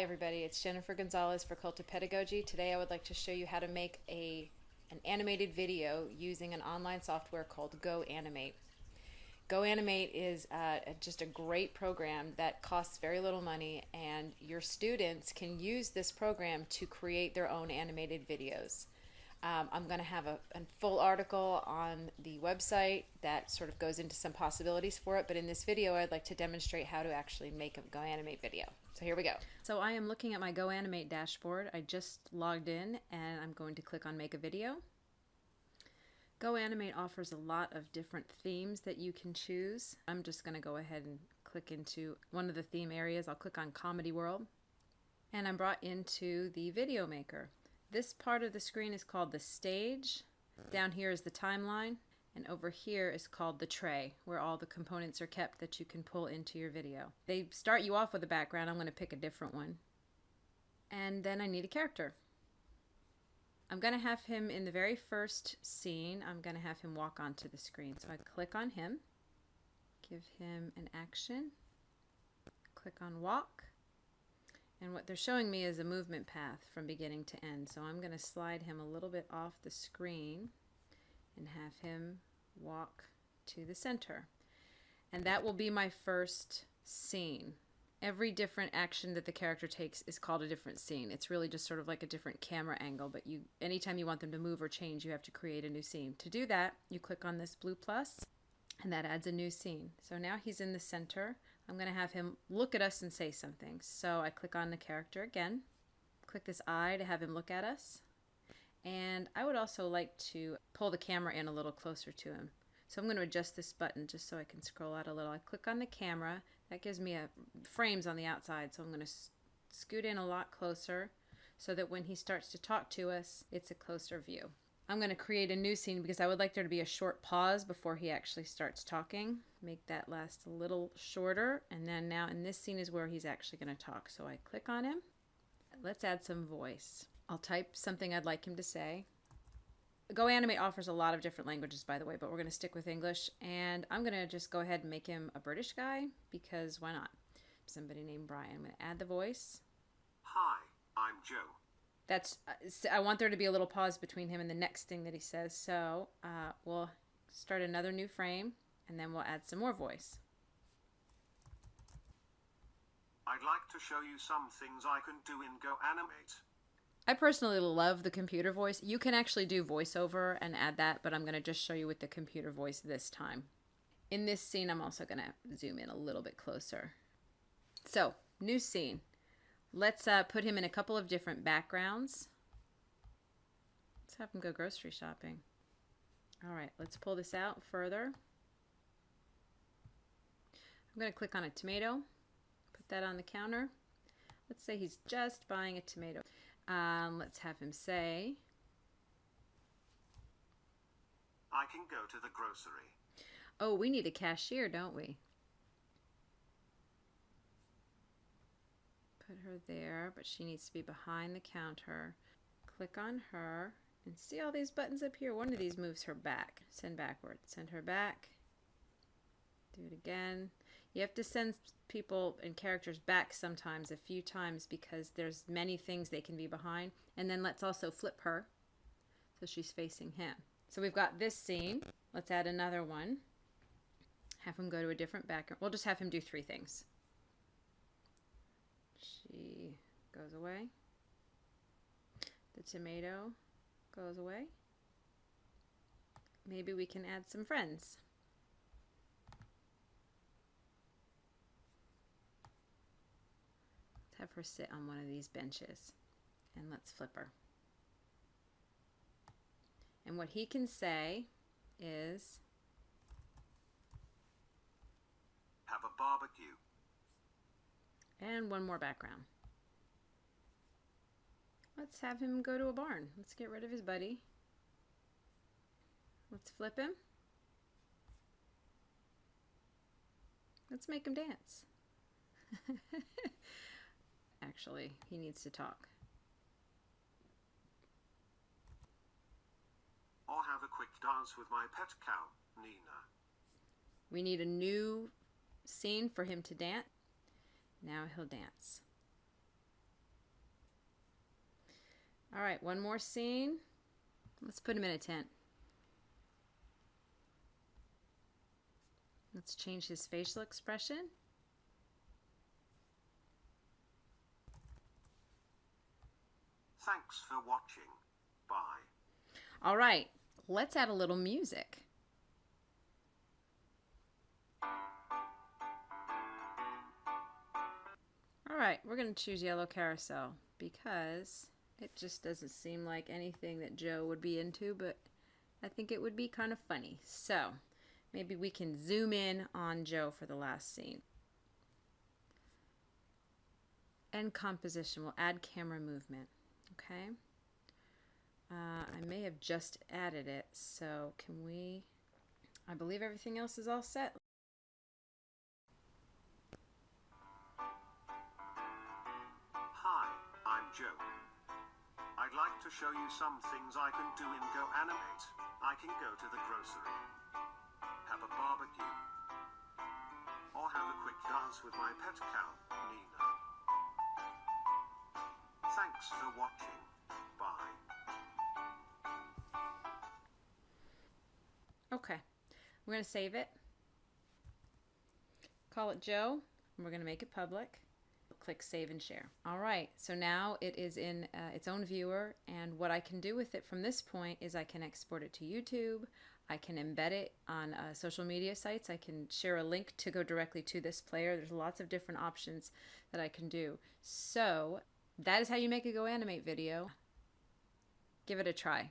everybody, it's Jennifer Gonzalez for Cult of Pedagogy. Today I would like to show you how to make an animated video using an online software called GoAnimate. GoAnimate is just a great program that costs very little money, and your students can use this program to create their own animated videos. I'm going to have a full article on the website that sort of goes into some possibilities for it, but in this video I'd like to demonstrate how to actually make a GoAnimate video. So here we go. So I am looking at my GoAnimate dashboard. I just logged in and I'm going to click on Make a Video. GoAnimate offers a lot of different themes that you can choose. I'm just going to go ahead and click into one of the theme areas. I'll click on Comedy World and I'm brought into the video maker. This part of the screen is called the stage. Down here is the timeline, and over here is called the tray, where all the components are kept that you can pull into your video. They start you off with a background. I'm going to pick a different one. And then I need a character. I'm going to have him in the very first scene. I'm going to have him walk onto the screen. So I click on him, give him an action, click on walk. And what they're showing me is a movement path from beginning to end. So I'm going to slide him a little bit off the screen and have him walk to the center. And that will be my first scene. Every different action that the character takes is called a different scene. It's really just sort of like a different camera angle, but anytime you want them to move or change, you have to create a new scene. To do that, you click on this blue plus, and that adds a new scene. So now he's in the center. I'm going to have him look at us and say something. So I click on the character again, click this eye to have him look at us. And I would also like to pull the camera in a little closer to him. So I'm going to adjust this button just so I can scroll out a little. I click on the camera. That gives me frames on the outside. So I'm going to scoot in a lot closer so that when he starts to talk to us, it's a closer view. I'm going to create a new scene because I would like there to be a short pause before he actually starts talking. Make that last a little shorter, and then now in this scene is where he's actually going to talk. So I click on him. Let's add some voice. I'll type something I'd like him to say. GoAnimate offers a lot of different languages, by the way, but we're going to stick with English, and I'm going to just go ahead and make him a British guy because why not? Somebody named Brian. I'm going to add the voice. Hi, I'm Joe. I want there to be a little pause between him and the next thing that he says. So we'll start another new frame and then we'll add some more voice. I'd like to show you some things I can do in GoAnimate. I personally love the computer voice. You can actually do voiceover and add that, but I'm going to just show you with the computer voice this time. In this scene, I'm also going to zoom in a little bit closer. So, new scene. Let's put him in a couple of different backgrounds. Let's have him go grocery shopping. All right, let's pull this out further. I'm going to click on a tomato, put that on the counter. Let's say he's just buying a tomato. Let's have him say, I can go to the grocery. Oh, we need a cashier, don't we? Put her there, but she needs to be behind the counter. Click on her and see all these buttons up here. One of these moves her back. Send backward. Send her back. Do it again. You have to send people and characters back sometimes, a few times, because there's many things they can be behind. And then let's also flip her so she's facing him. So we've got this scene. Let's add another one. Have him go to a different background. We'll just have him do three things. She goes away. The tomato goes away. Maybe we can add some friends. Let's have her sit on one of these benches. And let's flip her. And what he can say is, Have a barbecue. and one more background. Let's have him go to a barn. Let's get rid of his buddy. Let's flip him. Let's make him dance. Actually, he needs to talk. Or have a quick dance with my pet cow, Nina. We need a new scene for him to dance. Now he'll dance. All right, one more scene. Let's put him in a tent. Let's change his facial expression. Thanks for watching. Bye. All right, let's add a little music. All right, we're going to choose yellow carousel because it just doesn't seem like anything that Joe would be into, but I think it would be kind of funny. So maybe we can zoom in on Joe for the last scene. End composition, we'll add camera movement, okay? I may have just added it, so can we, I believe everything else is all set. Hi, I'm Joe. I'd like to show you some things I can do in GoAnimate. I can go to the grocery, have a barbecue, or have a quick dance with my pet cow, Nina. Thanks for watching. Bye. Okay, we're going to save it, call it Joe, and we're going to make it public. Click Save and Share. All right, so now it is in its own viewer, and what I can do with it from this point is I can export it to YouTube, I can embed it on social media sites, I can share a link to go directly to this player. There's lots of different options that I can do. So that is how you make a GoAnimate video. Give it a try.